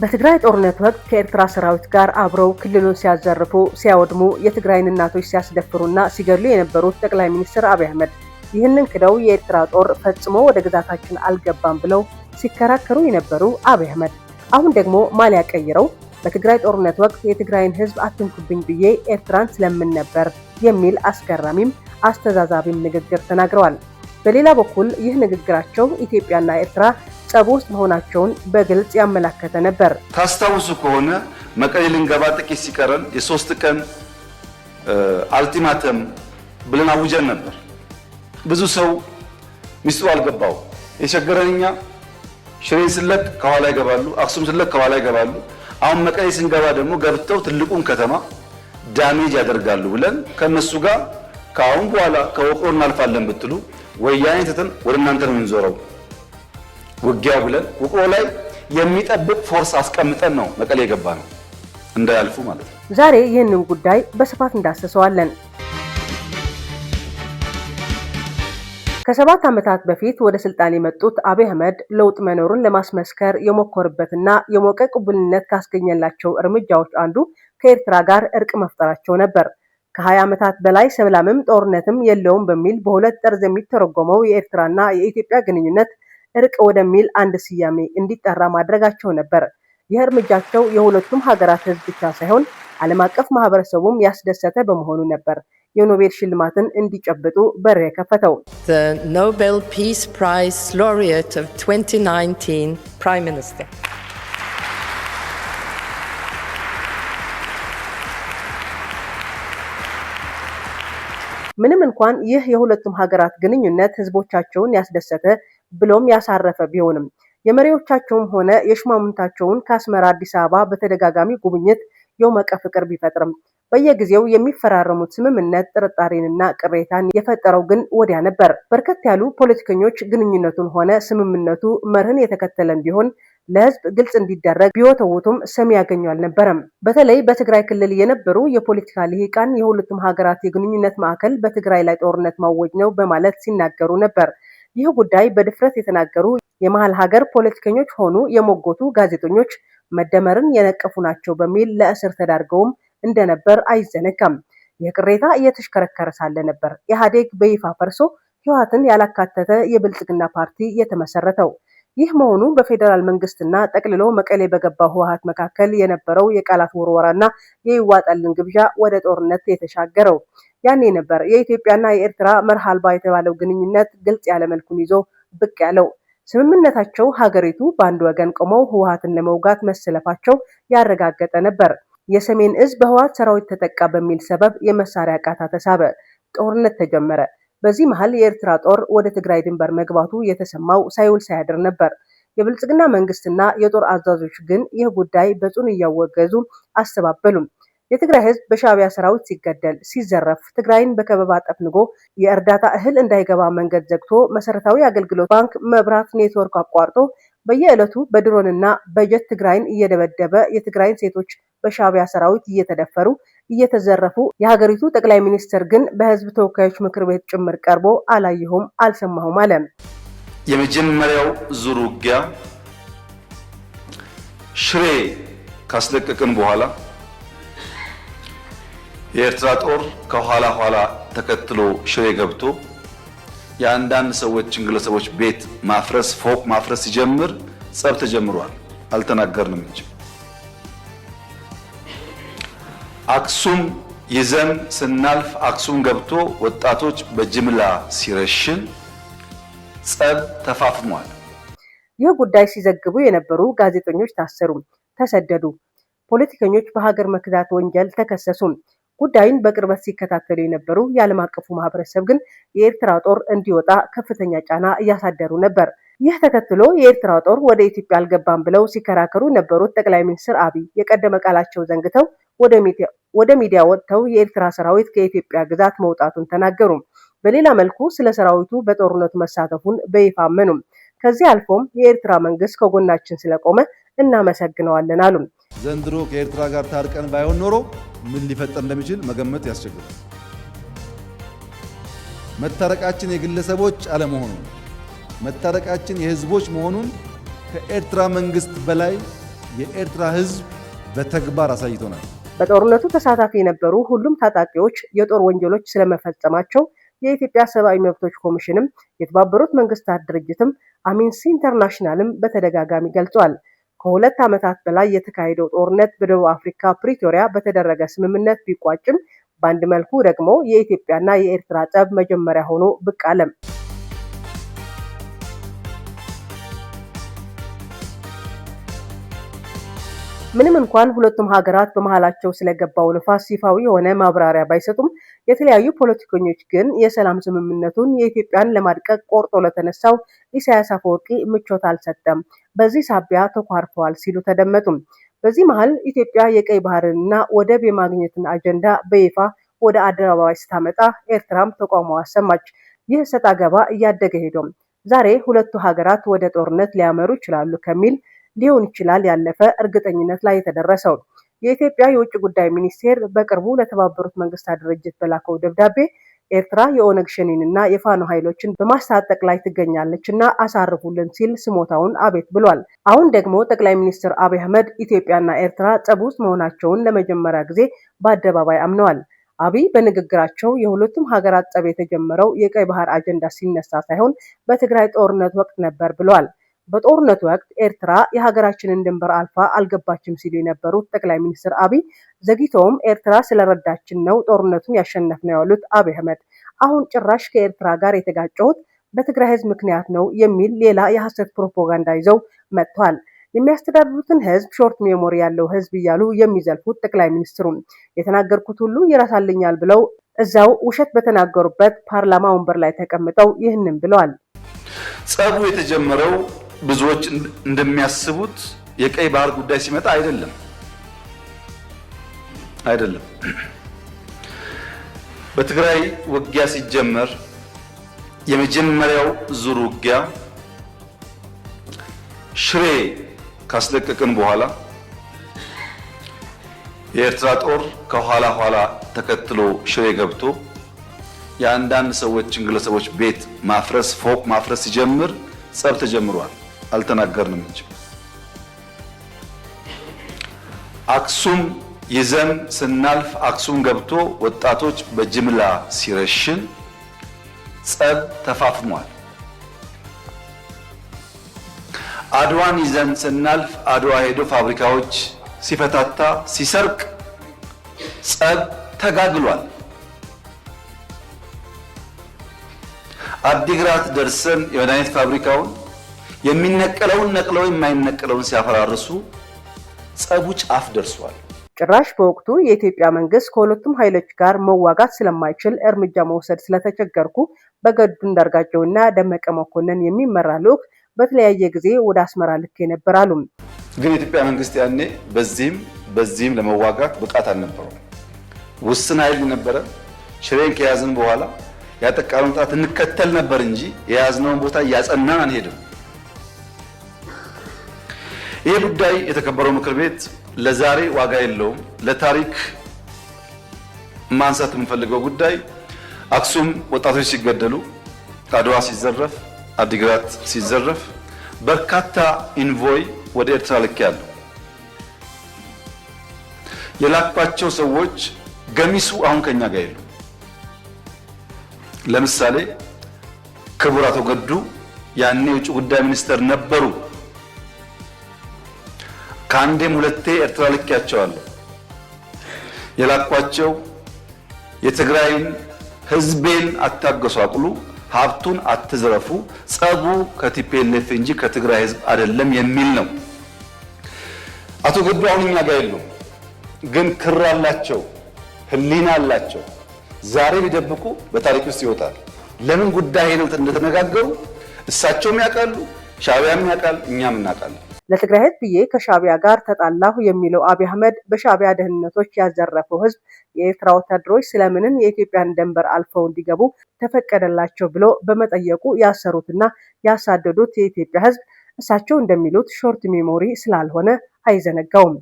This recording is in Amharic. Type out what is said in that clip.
በትግራይ ጦርነት ወቅት ከኤርትራ ሰራዊት ጋር አብረው ክልሉን ሲያዘርፉ፣ ሲያወድሙ፣ የትግራይን እናቶች ሲያስደፍሩና ሲገድሉ የነበሩት ጠቅላይ ሚኒስትር አብይ አህመድ ይህንን ክደው የኤርትራ ጦር ፈጽሞ ወደ ግዛታችን አልገባም ብለው ሲከራከሩ የነበሩ አብይ አህመድ አሁን ደግሞ ማሊያ ቀይረው በትግራይ ጦርነት ወቅት የትግራይን ህዝብ አትንኩብኝ ብዬ ኤርትራን ስለምን ነበር የሚል አስገራሚም አስተዛዛቢም ንግግር ተናግረዋል። በሌላ በኩል ይህ ንግግራቸው ኢትዮጵያና ኤርትራ ጸብ ውስጥ መሆናቸውን በግልጽ ያመለከተ ነበር። ታስታውሱ ከሆነ መቀሌ ልንገባ ጥቂት ሲቀረን የ3 ቀን አልቲማተም ብለን አውጀን ነበር። ብዙ ሰው ሚስጥሩ አልገባው። የቸገረንኛ ሽሬን ስለቅ ከኋላ ይገባሉ፣ አክሱም ስለቅ ከኋላ ይገባሉ። አሁን መቀሌ ስንገባ ደግሞ ገብተው ትልቁን ከተማ ዳሜጅ ያደርጋሉ ብለን ከነሱ ጋር ከአሁን በኋላ ከውቅሮ እናልፋለን ብትሉ ወያኔ ትተን ወደ እናንተ ነው የምንዞረው ውጊያው ብለን ውቅሮ ላይ የሚጠብቅ ፎርስ አስቀምጠን ነው መቀሌ የገባ ነው እንዳያልፉ ማለት ነው። ዛሬ ይህንን ጉዳይ በስፋት እንዳሰሰዋለን። ከ7 ዓመታት በፊት ወደ ስልጣን የመጡት አብይ አህመድ ለውጥ መኖሩን ለማስመስከር የሞከሩበትና የሞቀ ቅቡልነት ካስገኘላቸው እርምጃዎች አንዱ ከኤርትራ ጋር እርቅ መፍጠራቸው ነበር። ከ20 ዓመታት በላይ ሰላምም ጦርነትም የለውም በሚል በሁለት ጠርዝ የሚተረጎመው የኤርትራና የኢትዮጵያ ግንኙነት እርቅ ወደሚል አንድ ስያሜ እንዲጠራ ማድረጋቸው ነበር። ይህ እርምጃቸው የሁለቱም ሀገራት ህዝብ ብቻ ሳይሆን ዓለም አቀፍ ማህበረሰቡም ያስደሰተ በመሆኑ ነበር የኖቤል ሽልማትን እንዲጨብጡ በር የከፈተው። The Nobel Peace Prize laureate of 2019 Prime Minister. ምንም እንኳን ይህ የሁለቱም ሀገራት ግንኙነት ህዝቦቻቸውን ያስደሰተ ብሎም ያሳረፈ ቢሆንም የመሪዎቻቸውም ሆነ የሽማምንታቸውን ከአስመራ አዲስ አበባ በተደጋጋሚ ጉብኝት የሞቀ ፍቅር ቢፈጥርም በየጊዜው የሚፈራረሙት ስምምነት ጥርጣሬንና ቅሬታን የፈጠረው ግን ወዲያ ነበር። በርከት ያሉ ፖለቲከኞች ግንኙነቱን ሆነ ስምምነቱ መርህን የተከተለ እንዲሆን ለህዝብ ግልጽ እንዲደረግ ቢወተውቱም ሰሚ ያገኙ አልነበረም። በተለይ በትግራይ ክልል የነበሩ የፖለቲካ ልሂቃን የሁለቱም ሀገራት የግንኙነት ማዕከል በትግራይ ላይ ጦርነት ማወጅ ነው በማለት ሲናገሩ ነበር። ይህ ጉዳይ በድፍረት የተናገሩ የመሃል ሀገር ፖለቲከኞች ሆኑ የሞጎቱ ጋዜጠኞች መደመርን የነቀፉ ናቸው በሚል ለእስር ተዳርገውም እንደነበር አይዘነጋም። የቅሬታ እየተሽከረከረ ሳለ ነበር ኢህአዴግ በይፋ ፈርሶ ህወሓትን ያላካተተ የብልጽግና ፓርቲ የተመሰረተው። ይህ መሆኑ በፌደራል መንግስትና ጠቅልሎ መቀሌ በገባው ህወሓት መካከል የነበረው የቃላት ወርወራና የይዋጣልን ግብዣ ወደ ጦርነት የተሻገረው። ያኔ ነበር የኢትዮጵያና የኤርትራ መርህ አልባ የተባለው ግንኙነት ግልጽ ያለ መልኩን ይዞ ብቅ ያለው። ስምምነታቸው ሀገሪቱ በአንድ ወገን ቆመው ህወሓትን ለመውጋት መሰለፋቸው ያረጋገጠ ነበር። የሰሜን እዝ በህወሓት ሰራዊት ተጠቃ በሚል ሰበብ የመሳሪያ ቃታ ተሳበ። ጦርነት ተጀመረ። በዚህ መሃል የኤርትራ ጦር ወደ ትግራይ ድንበር መግባቱ የተሰማው ሳይውል ሳያድር ነበር። የብልጽግና መንግስትና የጦር አዛዦች ግን ይህ ጉዳይ በጽኑ እያወገዙ አስተባበሉም። የትግራይ ህዝብ በሻዕቢያ ሰራዊት ሲገደል፣ ሲዘረፍ፣ ትግራይን በከበባ ጠፍንጎ የእርዳታ እህል እንዳይገባ መንገድ ዘግቶ፣ መሰረታዊ አገልግሎት ባንክ፣ መብራት፣ ኔትወርክ አቋርጦ በየዕለቱ በድሮንና በጀት ትግራይን እየደበደበ የትግራይን ሴቶች በሻዕቢያ ሰራዊት እየተደፈሩ እየተዘረፉ የሀገሪቱ ጠቅላይ ሚኒስትር ግን በህዝብ ተወካዮች ምክር ቤት ጭምር ቀርቦ አላየሁም አልሰማሁም አለ። የመጀመሪያው ዙር ውጊያ ሽሬ ካስለቀቅን በኋላ የኤርትራ ጦር ከኋላ ኋላ ተከትሎ ሽሬ ገብቶ የአንዳንድ ሰዎችን ግለሰቦች ቤት ማፍረስ ፎቅ ማፍረስ ሲጀምር ጸብ ተጀምሯል። አልተናገርንም እንጂ አክሱም ይዘን ስናልፍ አክሱም ገብቶ ወጣቶች በጅምላ ሲረሽን ጸብ ተፋፍሟል። ይህ ጉዳይ ሲዘግቡ የነበሩ ጋዜጠኞች ታሰሩ፣ ተሰደዱ። ፖለቲከኞች በሀገር መክዳት ወንጀል ተከሰሱ። ጉዳዩን በቅርበት ሲከታተሉ የነበሩ የዓለም አቀፉ ማህበረሰብ ግን የኤርትራ ጦር እንዲወጣ ከፍተኛ ጫና እያሳደሩ ነበር። ይህ ተከትሎ የኤርትራ ጦር ወደ ኢትዮጵያ አልገባም ብለው ሲከራከሩ የነበሩት ጠቅላይ ሚኒስትር አብይ የቀደመ ቃላቸው ዘንግተው ወደ ሚዲያ ወጥተው የኤርትራ ሰራዊት ከኢትዮጵያ ግዛት መውጣቱን ተናገሩ። በሌላ መልኩ ስለ ሰራዊቱ በጦርነቱ መሳተፉን በይፋ አመኑ። ከዚህ አልፎም የኤርትራ መንግስት ከጎናችን ስለቆመ እናመሰግነዋለን አሉ። ዘንድሮ ከኤርትራ ጋር ታርቀን ባይሆን ኖሮ ምን ሊፈጠር እንደሚችል መገመት ያስቸግራል። መታረቃችን የግለሰቦች አለመሆኑን መታረቃችን የህዝቦች መሆኑን ከኤርትራ መንግስት በላይ የኤርትራ ሕዝብ በተግባር አሳይቶናል። በጦርነቱ ተሳታፊ የነበሩ ሁሉም ታጣቂዎች የጦር ወንጀሎች ስለመፈጸማቸው የኢትዮጵያ ሰብአዊ መብቶች ኮሚሽንም የተባበሩት መንግስታት ድርጅትም አምነስቲ ኢንተርናሽናልም በተደጋጋሚ ገልጿል። ከ2 ዓመታት በላይ የተካሄደው ጦርነት በደቡብ አፍሪካ ፕሪቶሪያ በተደረገ ስምምነት ቢቋጭም በአንድ መልኩ ደግሞ የኢትዮጵያና የኤርትራ ጸብ መጀመሪያ ሆኖ ብቅ አለም። ምንም እንኳን ሁለቱም ሀገራት በመሃላቸው ስለገባው ንፋስ ይፋዊ የሆነ ማብራሪያ ባይሰጡም የተለያዩ ፖለቲከኞች ግን የሰላም ስምምነቱን የኢትዮጵያን ለማድቀቅ ቆርጦ ለተነሳው ኢሳያስ አፈወርቂ ምቾት አልሰጠም፣ በዚህ ሳቢያ ተኳርፈዋል ሲሉ ተደመጡ። በዚህ መሃል ኢትዮጵያ የቀይ ባህርንና ወደብ የማግኘትን አጀንዳ በይፋ ወደ አደባባይ ስታመጣ ኤርትራም ተቃውሞ አሰማች። ይህ ሰጣ ገባ እያደገ ሄዶም ዛሬ ሁለቱ ሀገራት ወደ ጦርነት ሊያመሩ ይችላሉ ከሚል ሊሆን ይችላል ያለፈ እርግጠኝነት ላይ የተደረሰው። የኢትዮጵያ የውጭ ጉዳይ ሚኒስቴር በቅርቡ ለተባበሩት መንግስታት ድርጅት በላከው ደብዳቤ ኤርትራ የኦነግ ሸኔንና የፋኖ ኃይሎችን በማስታጠቅ ላይ ትገኛለችና አሳርፉልን ሲል ስሞታውን አቤት ብሏል። አሁን ደግሞ ጠቅላይ ሚኒስትር አብይ አህመድ ኢትዮጵያና ኤርትራ ጸብ ውስጥ መሆናቸውን ለመጀመሪያ ጊዜ በአደባባይ አምነዋል። አብይ በንግግራቸው የሁለቱም ሀገራት ጸብ የተጀመረው የቀይ ባህር አጀንዳ ሲነሳ ሳይሆን በትግራይ ጦርነት ወቅት ነበር ብለዋል። በጦርነቱ ወቅት ኤርትራ የሀገራችንን ድንበር አልፋ አልገባችም ሲሉ የነበሩት ጠቅላይ ሚኒስትር አብይ ዘግይተውም ኤርትራ ስለረዳችን ነው ጦርነቱን ያሸነፍነው ያሉት አብይ አህመድ አሁን ጭራሽ ከኤርትራ ጋር የተጋጨሁት በትግራይ ህዝብ ምክንያት ነው የሚል ሌላ የሐሰት ፕሮፓጋንዳ ይዘው መጥተዋል። የሚያስተዳድሩትን ህዝብ ሾርት ሜሞሪ ያለው ህዝብ እያሉ የሚዘልፉት ጠቅላይ ሚኒስትሩ የተናገርኩት ሁሉ ይረሳልኛል ብለው እዛው ውሸት በተናገሩበት ፓርላማ ወንበር ላይ ተቀምጠው ይህንን ብለዋል። ጸቡ የተጀመረው ብዙዎች እንደሚያስቡት የቀይ ባህር ጉዳይ ሲመጣ አይደለም። በትግራይ ውጊያ ሲጀመር የመጀመሪያው ዙር ውጊያ ሽሬ ካስለቀቅን በኋላ የኤርትራ ጦር ከኋላ ተከትሎ ሽሬ ገብቶ የአንዳንድ ሰዎችን ግለሰቦች ቤት ማፍረስ፣ ፎቅ ማፍረስ ሲጀምር ጸብ ተጀምሯል። አልተናገርንም እንጂ አክሱም ይዘን ስናልፍ አክሱም ገብቶ ወጣቶች በጅምላ ሲረሽን ጸብ ተፋፍሟል። አድዋን ይዘን ስናልፍ አድዋ ሄዶ ፋብሪካዎች ሲፈታታ ሲሰርቅ ጸብ ተጋግሏል። አዲግራት ደርሰን የመድኃኒት ፋብሪካውን የሚነቀለውን ነቅለው የማይነቀለውን ሲያፈራርሱ ጸቡ ጫፍ ደርሷል። ጭራሽ በወቅቱ የኢትዮጵያ መንግስት ከሁለቱም ኃይሎች ጋር መዋጋት ስለማይችል እርምጃ መውሰድ ስለተቸገርኩ በገዱ አንዳርጋቸውና ደመቀ መኮንን የሚመራ ልዑክ በተለያየ ጊዜ ወደ አስመራ ልክ የነበራሉ። ግን የኢትዮጵያ መንግስት ያኔ በዚህም ለመዋጋት ብቃት አልነበረው። ውስን ኃይል ነበረ። ሽሬን ከያዝን በኋላ ያጠቃነውን ጣት እንከተል ነበር እንጂ የያዝነውን ቦታ እያጸናን አንሄድም። ይህ ጉዳይ የተከበረው ምክር ቤት ለዛሬ ዋጋ የለውም። ለታሪክ ማንሳት የምንፈልገው ጉዳይ አክሱም ወጣቶች ሲገደሉ፣ አድዋ ሲዘረፍ፣ አዲግራት ሲዘረፍ በርካታ ኢንቮይ ወደ ኤርትራ ልኬያለሁ። የላኳቸው ሰዎች ገሚሱ አሁን ከኛ ጋር የሉ። ለምሳሌ ክቡር አቶ ገዱ ያኔ የውጭ ጉዳይ ሚኒስትር ነበሩ። ከአንዴም ሁለቴ ኤርትራ ልኬያቸዋለሁ። የላኳቸው የትግራይን ህዝቤን አታገሷቅሉ፣ ሀብቱን አትዝረፉ፣ ጸቡ ከቲፒኤልኤፍ እንጂ ከትግራይ ህዝብ አይደለም የሚል ነው። አቶ ገዱ አሁን እኛ ጋር የሉም፣ ግን ክር አላቸው፣ ህሊና አላቸው። ዛሬ ቢደብቁ በታሪክ ውስጥ ይወጣል። ለምን ጉዳይ ነው እንደተነጋገሩ እሳቸውም ያውቃሉ፣ ሻዕቢያም ያውቃል፣ እኛም እናውቃለን። ለትግራይ ህዝብ ብዬ ከሻዕቢያ ጋር ተጣላሁ የሚለው አብይ አህመድ በሻዕቢያ ደህንነቶች ያዘረፈው ህዝብ የኤርትራ ወታደሮች ስለምንን የኢትዮጵያን ድንበር አልፈው እንዲገቡ ተፈቀደላቸው ብሎ በመጠየቁ ያሰሩትና ያሳደዱት የኢትዮጵያ ህዝብ እሳቸው እንደሚሉት ሾርት ሜሞሪ ስላልሆነ አይዘነጋውም።